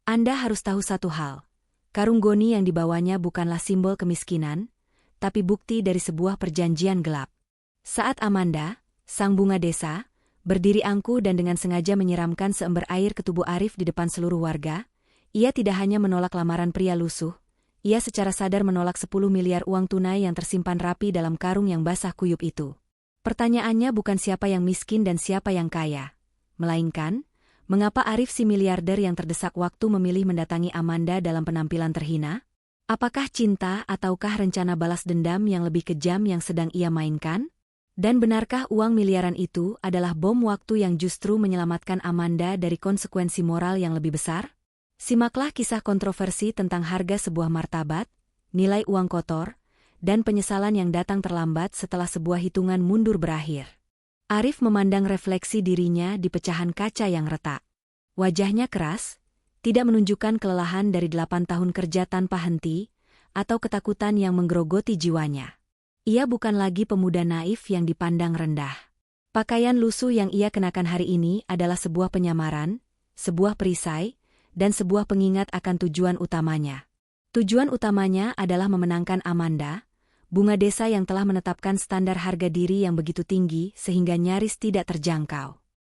Anda harus tahu satu hal. Karung goni yang dibawanya bukanlah simbol kemiskinan, tapi bukti dari sebuah perjanjian gelap. Saat Amanda, sang bunga desa, berdiri angkuh dan dengan sengaja menyiramkan seember air ke tubuh Arif di depan seluruh warga, ia tidak hanya menolak lamaran pria lusuh, ia secara sadar menolak 10 miliar uang tunai yang tersimpan rapi dalam karung yang basah kuyup itu. Pertanyaannya bukan siapa yang miskin dan siapa yang kaya, melainkan, mengapa Arif si miliarder yang terdesak waktu memilih mendatangi Amanda dalam penampilan terhina? Apakah cinta ataukah rencana balas dendam yang lebih kejam yang sedang ia mainkan? Dan benarkah uang miliaran itu adalah bom waktu yang justru menyelamatkan Amanda dari konsekuensi moral yang lebih besar? Simaklah kisah kontroversi tentang harga sebuah martabat, nilai uang kotor, dan penyesalan yang datang terlambat setelah sebuah hitungan mundur berakhir. Arif memandang refleksi dirinya di pecahan kaca yang retak. Wajahnya keras, tidak menunjukkan kelelahan dari 8 tahun kerja tanpa henti, atau ketakutan yang menggerogoti jiwanya. Ia bukan lagi pemuda naif yang dipandang rendah. Pakaian lusuh yang ia kenakan hari ini adalah sebuah penyamaran, sebuah perisai, dan sebuah pengingat akan tujuan utamanya. Tujuan utamanya adalah memenangkan Amanda, bunga desa yang telah menetapkan standar harga diri yang begitu tinggi sehingga nyaris tidak terjangkau.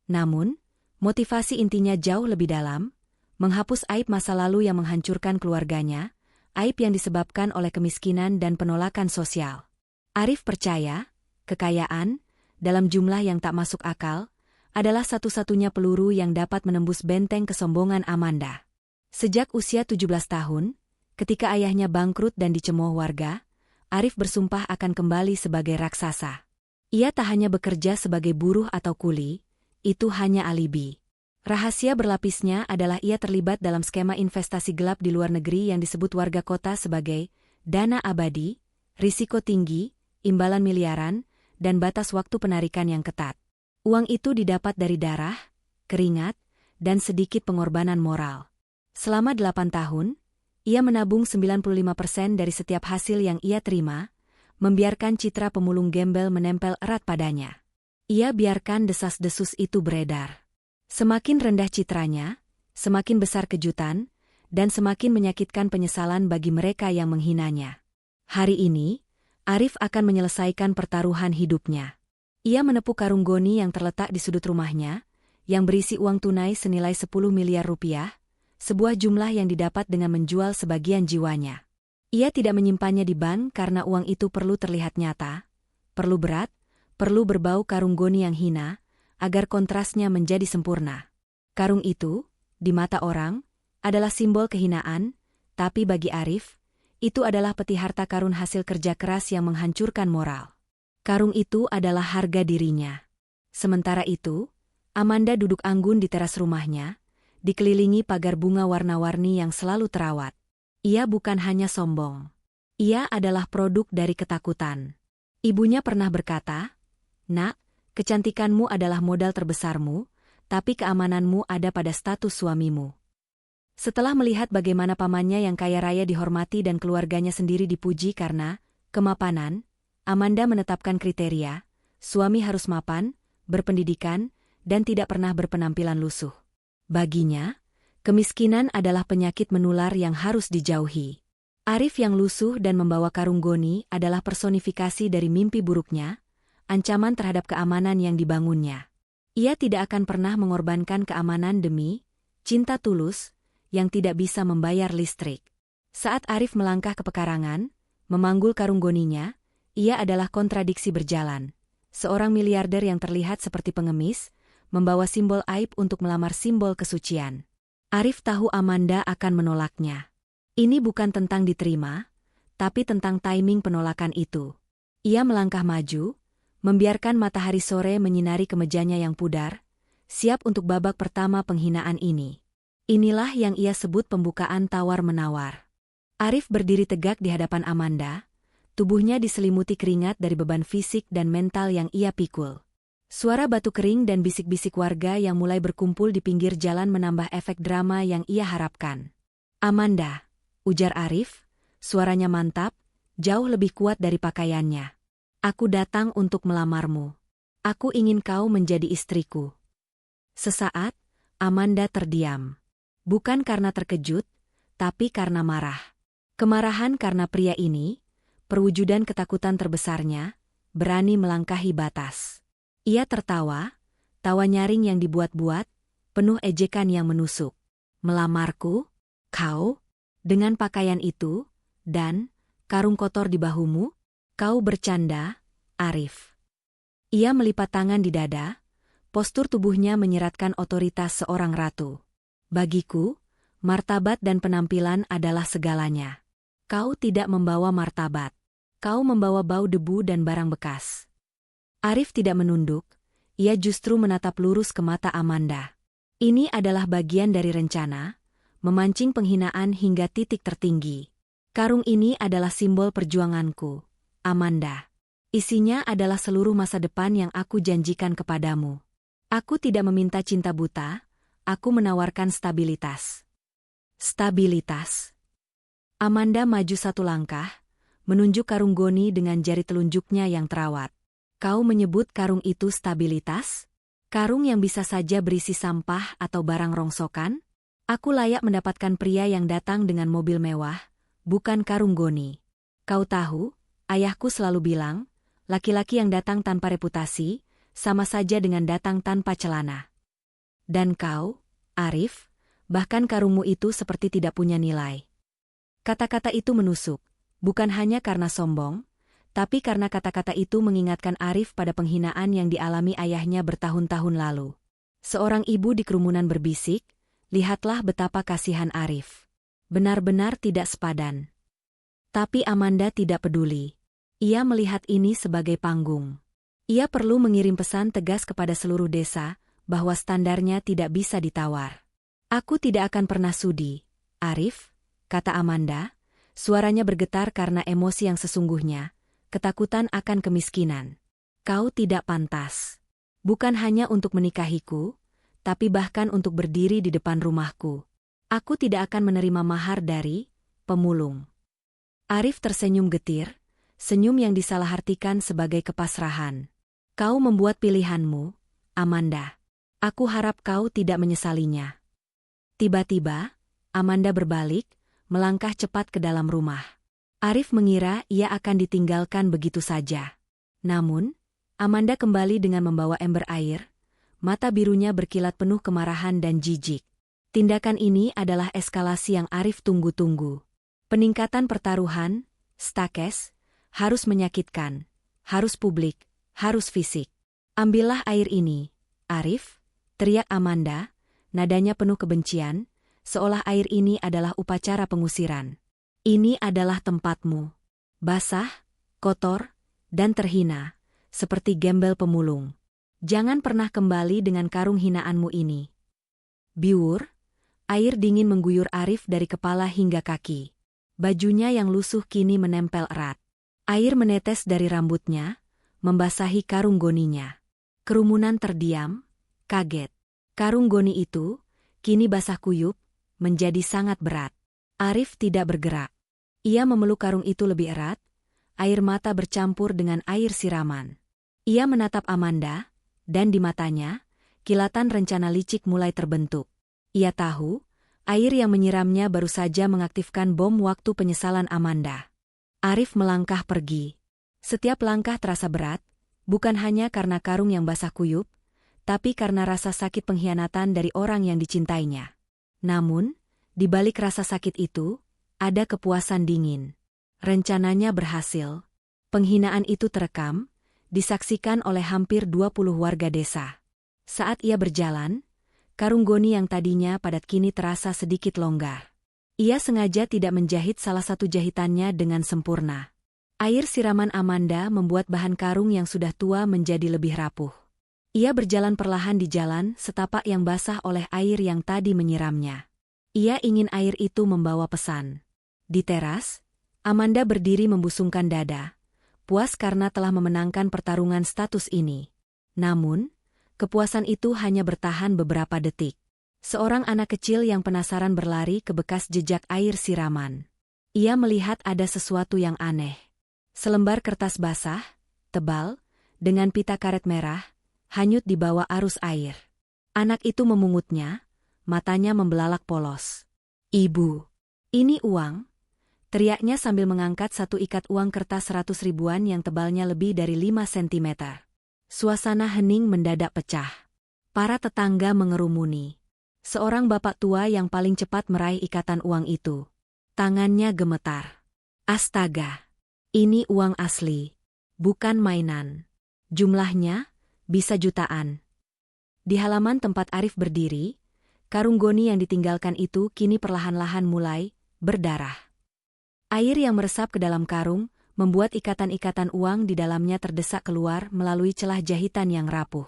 Namun, motivasi intinya jauh lebih dalam, menghapus aib masa lalu yang menghancurkan keluarganya, aib yang disebabkan oleh kemiskinan dan penolakan sosial. Arif percaya, kekayaan, dalam jumlah yang tak masuk akal, adalah satu-satunya peluru yang dapat menembus benteng kesombongan Amanda. Sejak usia 17 tahun, ketika ayahnya bangkrut dan dicemooh warga, Arif bersumpah akan kembali sebagai raksasa. Ia tak hanya bekerja sebagai buruh atau kuli, itu hanya alibi. Rahasia berlapisnya adalah ia terlibat dalam skema investasi gelap di luar negeri yang disebut warga kota sebagai dana abadi, risiko tinggi, imbalan miliaran, dan batas waktu penarikan yang ketat. Uang itu didapat dari darah, keringat, dan sedikit pengorbanan moral. Selama 8 tahun, ia menabung 95% dari setiap hasil yang ia terima, membiarkan citra pemulung gembel menempel erat padanya. Ia biarkan desas-desus itu beredar. Semakin rendah citranya, semakin besar kejutan, dan semakin menyakitkan penyesalan bagi mereka yang menghinanya. Hari ini, Arif akan menyelesaikan pertaruhan hidupnya. Ia menepuk karung goni yang terletak di sudut rumahnya, yang berisi uang tunai senilai 10 miliar rupiah, sebuah jumlah yang didapat dengan menjual sebagian jiwanya. Ia tidak menyimpannya di bank karena uang itu perlu terlihat nyata, perlu berat, perlu berbau karung goni yang hina, agar kontrasnya menjadi sempurna. Karung itu, di mata orang, adalah simbol kehinaan, tapi bagi Arif, itu adalah peti harta karun hasil kerja keras yang menghancurkan moral. Karung itu adalah harga dirinya. Sementara itu, Amanda duduk anggun di teras rumahnya, dikelilingi pagar bunga warna-warni yang selalu terawat. Ia bukan hanya sombong. Ia adalah produk dari ketakutan. Ibunya pernah berkata, "Nak, kecantikanmu adalah modal terbesarmu, tapi keamananmu ada pada status suamimu." Setelah melihat bagaimana pamannya yang kaya raya dihormati dan keluarganya sendiri dipuji karena kemapanan, Amanda menetapkan kriteria, suami harus mapan, berpendidikan, dan tidak pernah berpenampilan lusuh. Baginya, kemiskinan adalah penyakit menular yang harus dijauhi. Arif yang lusuh dan membawa karung goni adalah personifikasi dari mimpi buruknya, ancaman terhadap keamanan yang dibangunnya. Ia tidak akan pernah mengorbankan keamanan demi cinta tulus yang tidak bisa membayar listrik. Saat Arif melangkah ke pekarangan, memanggul karung goninya, ia adalah kontradiksi berjalan. Seorang miliarder yang terlihat seperti pengemis, membawa simbol aib untuk melamar simbol kesucian. Arif tahu Amanda akan menolaknya. Ini bukan tentang diterima, tapi tentang timing penolakan itu. Ia melangkah maju, membiarkan matahari sore menyinari kemejanya yang pudar, siap untuk babak pertama penghinaan ini. Inilah yang ia sebut pembukaan tawar-menawar. Arif berdiri tegak di hadapan Amanda, tubuhnya diselimuti keringat dari beban fisik dan mental yang ia pikul. Suara batu kering dan bisik-bisik warga yang mulai berkumpul di pinggir jalan menambah efek drama yang ia harapkan. "Amanda," ujar Arif, suaranya mantap, jauh lebih kuat dari pakaiannya. "Aku datang untuk melamarmu. Aku ingin kau menjadi istriku." Sesaat, Amanda terdiam. Bukan karena terkejut, tapi karena marah. Kemarahan karena pria ini, perwujudan ketakutan terbesarnya, berani melangkahi batas. Ia tertawa, tawa nyaring yang dibuat-buat, penuh ejekan yang menusuk. Melamarku? Kau? Dengan pakaian itu, dan karung kotor di bahumu? Kau bercanda, Arif. Ia melipat tangan di dada, postur tubuhnya menyeratkan otoritas seorang ratu. Bagiku, martabat dan penampilan adalah segalanya. Kau tidak membawa martabat. Kau membawa bau debu dan barang bekas. Arif tidak menunduk, ia justru menatap lurus ke mata Amanda. Ini adalah bagian dari rencana, memancing penghinaan hingga titik tertinggi. Karung ini adalah simbol perjuanganku, Amanda. Isinya adalah seluruh masa depan yang aku janjikan kepadamu. Aku tidak meminta cinta buta, aku menawarkan stabilitas. Stabilitas. Amanda maju satu langkah, menunjuk karung goni dengan jari telunjuknya yang terawat. Kau menyebut karung itu stabilitas? Karung yang bisa saja berisi sampah atau barang rongsokan? Aku layak mendapatkan pria yang datang dengan mobil mewah, bukan karung goni. Kau tahu, ayahku selalu bilang, laki-laki yang datang tanpa reputasi, sama saja dengan datang tanpa celana. Dan kau, Arif, bahkan karungmu itu seperti tidak punya nilai. Kata-kata itu menusuk, bukan hanya karena sombong, tapi karena kata-kata itu mengingatkan Arif pada penghinaan yang dialami ayahnya bertahun-tahun lalu. Seorang ibu di kerumunan berbisik, lihatlah betapa kasihan Arif. Benar-benar tidak sepadan. Tapi Amanda tidak peduli. Ia melihat ini sebagai panggung. Ia perlu mengirim pesan tegas kepada seluruh desa, bahwa standarnya tidak bisa ditawar. Aku tidak akan pernah sudi, Arif, kata Amanda, suaranya bergetar karena emosi yang sesungguhnya, ketakutan akan kemiskinan. Kau tidak pantas. Bukan hanya untuk menikahiku, tapi bahkan untuk berdiri di depan rumahku. Aku tidak akan menerima mahar dari pemulung. Arif tersenyum getir, senyum yang disalahartikan sebagai kepasrahan. Kau membuat pilihanmu, Amanda. Aku harap kau tidak menyesalinya. Tiba-tiba, Amanda berbalik, melangkah cepat ke dalam rumah. Arif mengira ia akan ditinggalkan begitu saja. Namun, Amanda kembali dengan membawa ember air, mata birunya berkilat penuh kemarahan dan jijik. Tindakan ini adalah eskalasi yang Arif tunggu-tunggu. Peningkatan pertaruhan, stakes, harus menyakitkan, harus publik, harus fisik. Ambillah air ini, Arif, teriak Amanda, nadanya penuh kebencian, seolah air ini adalah upacara pengusiran. Ini adalah tempatmu. Basah, kotor, dan terhina, seperti gembel pemulung. Jangan pernah kembali dengan karung hinaanmu ini. Biur, air dingin mengguyur Arif dari kepala hingga kaki. Bajunya yang lusuh kini menempel erat. Air menetes dari rambutnya, membasahi karung goninya. Kerumunan terdiam, kaget. Karung goni itu, kini basah kuyup, menjadi sangat berat. Arif tidak bergerak. Ia memeluk karung itu lebih erat, air mata bercampur dengan air siraman. Ia menatap Amanda, dan di matanya, kilatan rencana licik mulai terbentuk. Ia tahu, air yang menyiramnya baru saja mengaktifkan bom waktu penyesalan Amanda. Arif melangkah pergi. Setiap langkah terasa berat, bukan hanya karena karung yang basah kuyup, tapi karena rasa sakit pengkhianatan dari orang yang dicintainya. Namun, di balik rasa sakit itu, ada kepuasan dingin. Rencananya berhasil. Penghinaan itu terekam, disaksikan oleh hampir 20 warga desa. Saat ia berjalan, karung goni yang tadinya padat kini terasa sedikit longgar. Ia sengaja tidak menjahit salah satu jahitannya dengan sempurna. Air siraman Amanda membuat bahan karung yang sudah tua menjadi lebih rapuh. Ia berjalan perlahan di jalan setapak yang basah oleh air yang tadi menyiramnya. Ia ingin air itu membawa pesan. Di teras, Amanda berdiri membusungkan dada, puas karena telah memenangkan pertarungan status ini. Namun, kepuasan itu hanya bertahan beberapa detik. Seorang anak kecil yang penasaran berlari ke bekas jejak air siraman. Ia melihat ada sesuatu yang aneh. Selembar kertas basah, tebal, dengan pita karet merah, hanyut di bawah arus air. Anak itu memungutnya, matanya membelalak polos. "Ibu, ini uang?" teriaknya sambil mengangkat satu ikat uang kertas 100 ribuan yang tebalnya lebih dari 5 sentimeter. Suasana hening mendadak pecah. Para tetangga mengerumuni. Seorang bapak tua yang paling cepat meraih ikatan uang itu. Tangannya gemetar. Astaga! Ini uang asli. Bukan mainan. Jumlahnya bisa jutaan. Di halaman tempat Arif berdiri, karung goni yang ditinggalkan itu kini perlahan-lahan mulai berdarah. Air yang meresap ke dalam karung membuat ikatan-ikatan uang di dalamnya terdesak keluar melalui celah jahitan yang rapuh.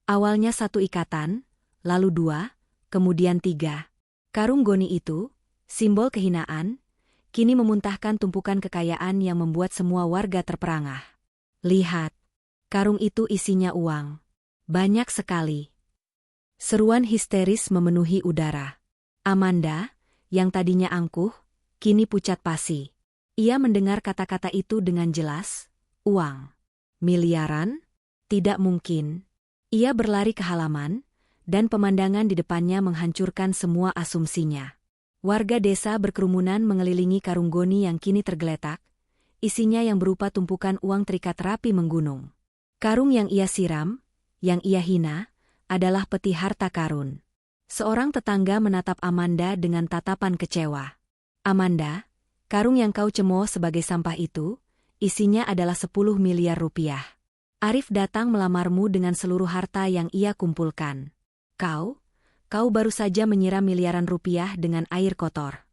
Awalnya 1 ikatan, lalu 2, kemudian 3. Karung goni itu, simbol kehinaan, kini memuntahkan tumpukan kekayaan yang membuat semua warga terperangah. "Lihat, karung itu isinya uang. Banyak sekali." Seruan histeris memenuhi udara. Amanda, yang tadinya angkuh, kini pucat pasi. Ia mendengar kata-kata itu dengan jelas. Uang. Miliaran? Tidak mungkin. Ia berlari ke halaman, dan pemandangan di depannya menghancurkan semua asumsinya. Warga desa berkerumunan mengelilingi karung goni yang kini tergeletak, isinya yang berupa tumpukan uang terikat rapi menggunung. Karung yang ia siram, yang ia hina, adalah peti harta karun. Seorang tetangga menatap Amanda dengan tatapan kecewa. "Amanda, karung yang kau cemooh sebagai sampah itu, isinya adalah 10 miliar rupiah. Arif datang melamarmu dengan seluruh harta yang ia kumpulkan. Kau baru saja menyiram miliaran rupiah dengan air kotor."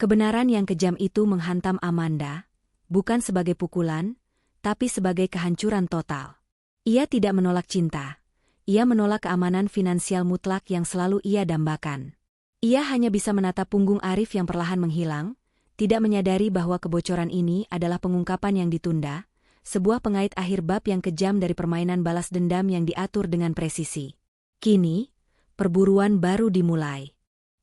Kebenaran yang kejam itu menghantam Amanda, bukan sebagai pukulan, tapi sebagai kehancuran total. Ia tidak menolak cinta. Ia menolak keamanan finansial mutlak yang selalu ia dambakan. Ia hanya bisa menatap punggung Arif yang perlahan menghilang, tidak menyadari bahwa kebocoran ini adalah pengungkapan yang ditunda, sebuah pengait akhir bab yang kejam dari permainan balas dendam yang diatur dengan presisi. Kini, perburuan baru dimulai.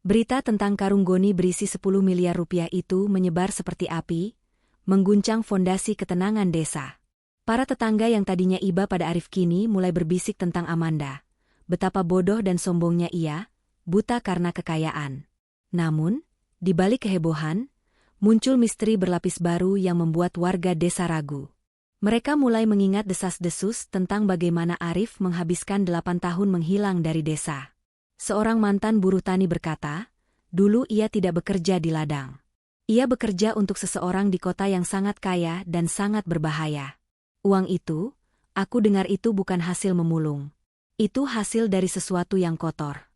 Berita tentang karung goni berisi 10 miliar rupiah itu menyebar seperti api, mengguncang fondasi ketenangan desa. Para tetangga yang tadinya iba pada Arif kini mulai berbisik tentang Amanda. Betapa bodoh dan sombongnya ia, buta karena kekayaan. Namun, di balik kehebohan, muncul misteri berlapis baru yang membuat warga desa ragu. Mereka mulai mengingat desas-desus tentang bagaimana Arif menghabiskan 8 tahun menghilang dari desa. Seorang mantan buruh tani berkata, dulu ia tidak bekerja di ladang. Ia bekerja untuk seseorang di kota yang sangat kaya dan sangat berbahaya. Uang itu, aku dengar itu bukan hasil memulung. Itu hasil dari sesuatu yang kotor.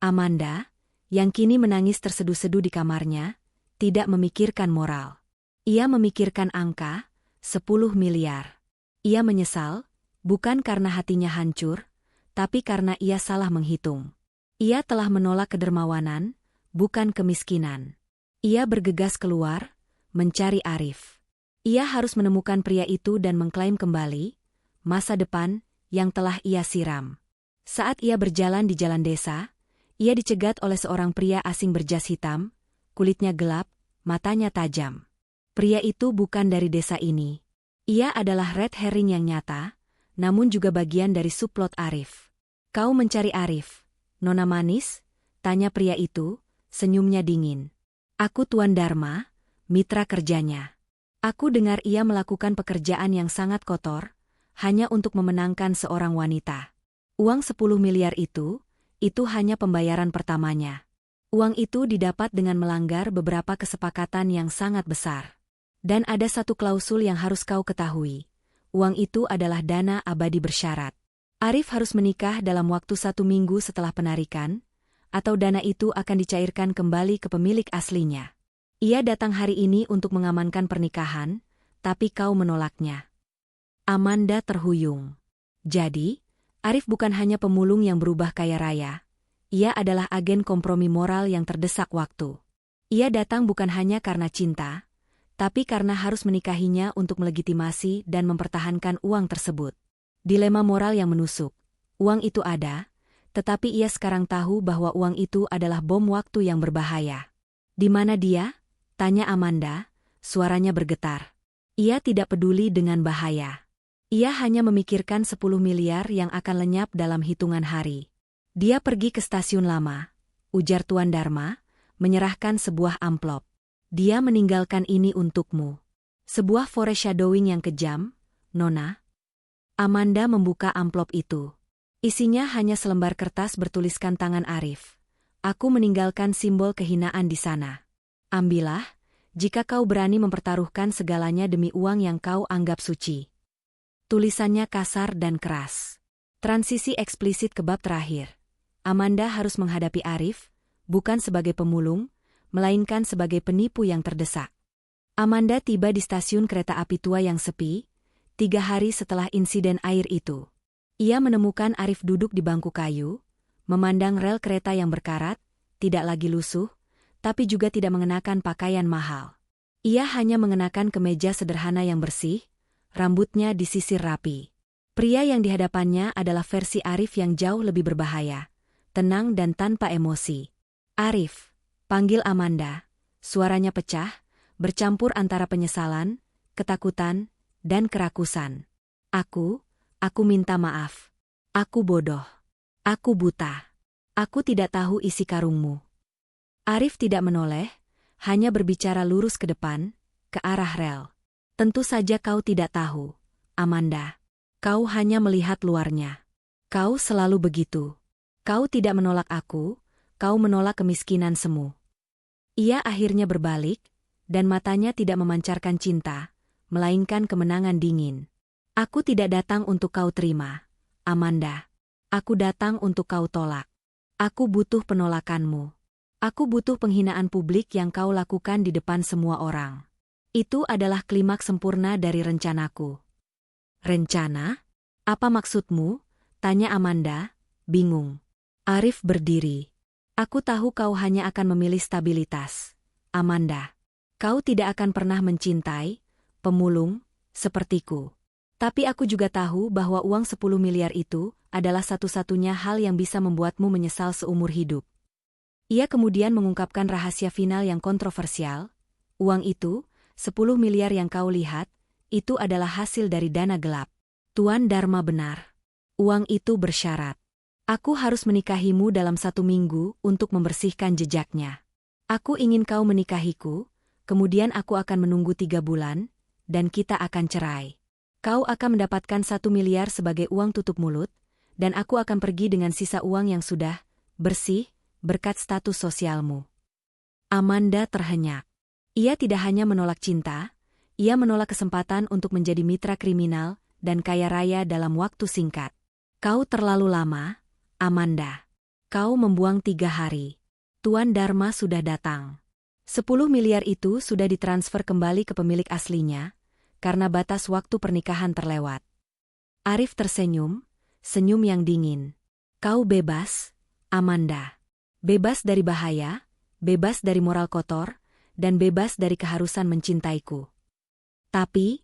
Amanda, yang kini menangis terseduh-seduh di kamarnya, tidak memikirkan moral. Ia memikirkan angka, 10 miliar. Ia menyesal, bukan karena hatinya hancur, tapi karena ia salah menghitung. Ia telah menolak kedermawanan, bukan kemiskinan. Ia bergegas keluar, mencari Arif. Ia harus menemukan pria itu dan mengklaim kembali masa depan yang telah ia siram. Saat ia berjalan di jalan desa, ia dicegat oleh seorang pria asing berjas hitam, kulitnya gelap, matanya tajam. Pria itu bukan dari desa ini. Ia adalah red herring yang nyata, namun juga bagian dari subplot Arif. Kau mencari Arif, Nona manis? Tanya pria itu, senyumnya dingin. Aku Tuan Dharma, mitra kerjanya. Aku dengar ia melakukan pekerjaan yang sangat kotor, hanya untuk memenangkan seorang wanita. Uang 10 miliar itu hanya pembayaran pertamanya. Uang itu didapat dengan melanggar beberapa kesepakatan yang sangat besar. Dan ada satu klausul yang harus kau ketahui. Uang itu adalah dana abadi bersyarat. Arif harus menikah dalam waktu 1 minggu setelah penarikan, atau dana itu akan dicairkan kembali ke pemilik aslinya. Ia datang hari ini untuk mengamankan pernikahan, tapi kau menolaknya. Amanda terhuyung. Jadi, Arif bukan hanya pemulung yang berubah kaya raya. Ia adalah agen kompromi moral yang terdesak waktu. Ia datang bukan hanya karena cinta, tapi karena harus menikahinya untuk melegitimasi dan mempertahankan uang tersebut. Dilema moral yang menusuk. Uang itu ada, tetapi ia sekarang tahu bahwa uang itu adalah bom waktu yang berbahaya. Di mana dia? Tanya Amanda, suaranya bergetar. Ia tidak peduli dengan bahaya. Ia hanya memikirkan 10 miliar yang akan lenyap dalam hitungan hari. Dia pergi ke stasiun lama, ujar Tuan Dharma, menyerahkan sebuah amplop. Dia meninggalkan ini untukmu. Sebuah foreshadowing yang kejam, Nona. Amanda membuka amplop itu. Isinya hanya selembar kertas bertuliskan tangan Arif. Aku meninggalkan simbol kehinaan di sana. Ambillah, jika kau berani mempertaruhkan segalanya demi uang yang kau anggap suci. Tulisannya kasar dan keras. Transisi eksplisit ke bab terakhir. Amanda harus menghadapi Arif, bukan sebagai pemulung, melainkan sebagai penipu yang terdesak. Amanda tiba di stasiun kereta api tua yang sepi, 3 hari setelah insiden air itu. Ia menemukan Arif duduk di bangku kayu, memandang rel kereta yang berkarat, tidak lagi lusuh, tapi juga tidak mengenakan pakaian mahal. Ia hanya mengenakan kemeja sederhana yang bersih, rambutnya disisir rapi. Pria yang dihadapannya adalah versi Arif yang jauh lebih berbahaya, tenang dan tanpa emosi. Arif, panggil Amanda. Suaranya pecah, bercampur antara penyesalan, ketakutan, dan kerakusan. Aku minta maaf. Aku bodoh. Aku buta. Aku tidak tahu isi karungmu. Arif tidak menoleh, hanya berbicara lurus ke depan, ke arah rel. Tentu saja kau tidak tahu, Amanda. Kau hanya melihat luarnya. Kau selalu begitu. Kau tidak menolak aku, kau menolak kemiskinan semu. Ia akhirnya berbalik, dan matanya tidak memancarkan cinta, melainkan kemenangan dingin. Aku tidak datang untuk kau terima, Amanda. Aku datang untuk kau tolak. Aku butuh penolakanmu. Aku butuh penghinaan publik yang kau lakukan di depan semua orang. Itu adalah klimaks sempurna dari rencanaku. Rencana? Apa maksudmu? Tanya Amanda, bingung. Arif berdiri. Aku tahu kau hanya akan memilih stabilitas, Amanda. Kau tidak akan pernah mencintai pemulung sepertiku. Tapi aku juga tahu bahwa uang 10 miliar itu adalah satu-satunya hal yang bisa membuatmu menyesal seumur hidup. Ia kemudian mengungkapkan rahasia final yang kontroversial. Uang itu, 10 miliar yang kau lihat, itu adalah hasil dari dana gelap. Tuan Dharma benar. Uang itu bersyarat. Aku harus menikahimu dalam 1 minggu untuk membersihkan jejaknya. Aku ingin kau menikahiku, kemudian aku akan menunggu 3 bulan, dan kita akan cerai. Kau akan mendapatkan 1 miliar sebagai uang tutup mulut, dan aku akan pergi dengan sisa uang yang sudah bersih berkat status sosialmu. Amanda terhenyak. Ia tidak hanya menolak cinta, ia menolak kesempatan untuk menjadi mitra kriminal dan kaya raya dalam waktu singkat. Kau terlalu lama, Amanda. Kau membuang 3 hari. Tuan Dharma sudah datang. 10 miliar itu sudah ditransfer kembali ke pemilik aslinya, karena batas waktu pernikahan terlewat. Arif tersenyum, senyum yang dingin. Kau bebas, Amanda. Bebas dari bahaya, bebas dari moral kotor, dan bebas dari keharusan mencintaiku. Tapi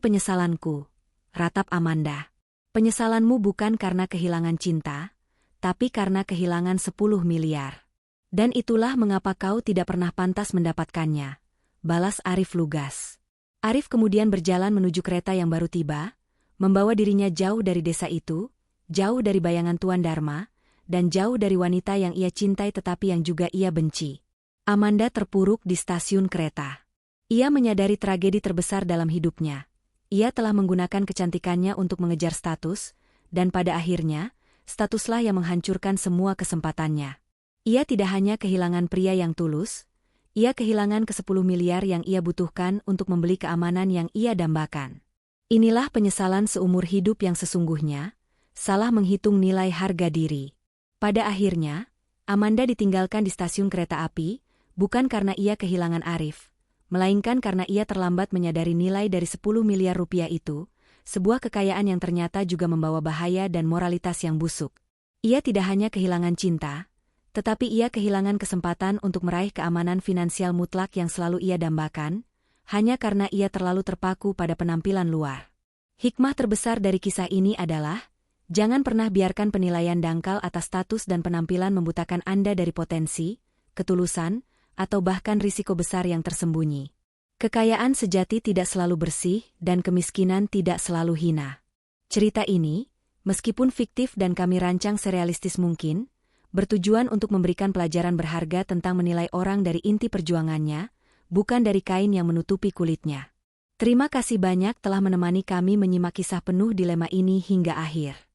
penyesalanku, ratap Amanda. Penyesalanmu bukan karena kehilangan cinta, tapi karena kehilangan 10 miliar. Dan itulah mengapa kau tidak pernah pantas mendapatkannya, balas Arif lugas. Arif kemudian berjalan menuju kereta yang baru tiba, membawa dirinya jauh dari desa itu, jauh dari bayangan Tuan Dharma, dan jauh dari wanita yang ia cintai tetapi yang juga ia benci. Amanda terpuruk di stasiun kereta. Ia menyadari tragedi terbesar dalam hidupnya. Ia telah menggunakan kecantikannya untuk mengejar status, dan pada akhirnya, statuslah yang menghancurkan semua kesempatannya. Ia tidak hanya kehilangan pria yang tulus, ia kehilangan ke-10 miliar yang ia butuhkan untuk membeli keamanan yang ia dambakan. Inilah penyesalan seumur hidup yang sesungguhnya, salah menghitung nilai harga diri. Pada akhirnya, Amanda ditinggalkan di stasiun kereta api, bukan karena ia kehilangan Arif, melainkan karena ia terlambat menyadari nilai dari 10 miliar rupiah itu, sebuah kekayaan yang ternyata juga membawa bahaya dan moralitas yang busuk. Ia tidak hanya kehilangan cinta, tetapi ia kehilangan kesempatan untuk meraih keamanan finansial mutlak yang selalu ia dambakan, hanya karena ia terlalu terpaku pada penampilan luar. Hikmah terbesar dari kisah ini adalah, jangan pernah biarkan penilaian dangkal atas status dan penampilan membutakan Anda dari potensi, ketulusan, atau bahkan risiko besar yang tersembunyi. Kekayaan sejati tidak selalu bersih dan kemiskinan tidak selalu hina. Cerita ini, meskipun fiktif dan kami rancang serealistis mungkin, bertujuan untuk memberikan pelajaran berharga tentang menilai orang dari inti perjuangannya, bukan dari kain yang menutupi kulitnya. Terima kasih banyak telah menemani kami menyimak kisah penuh dilema ini hingga akhir.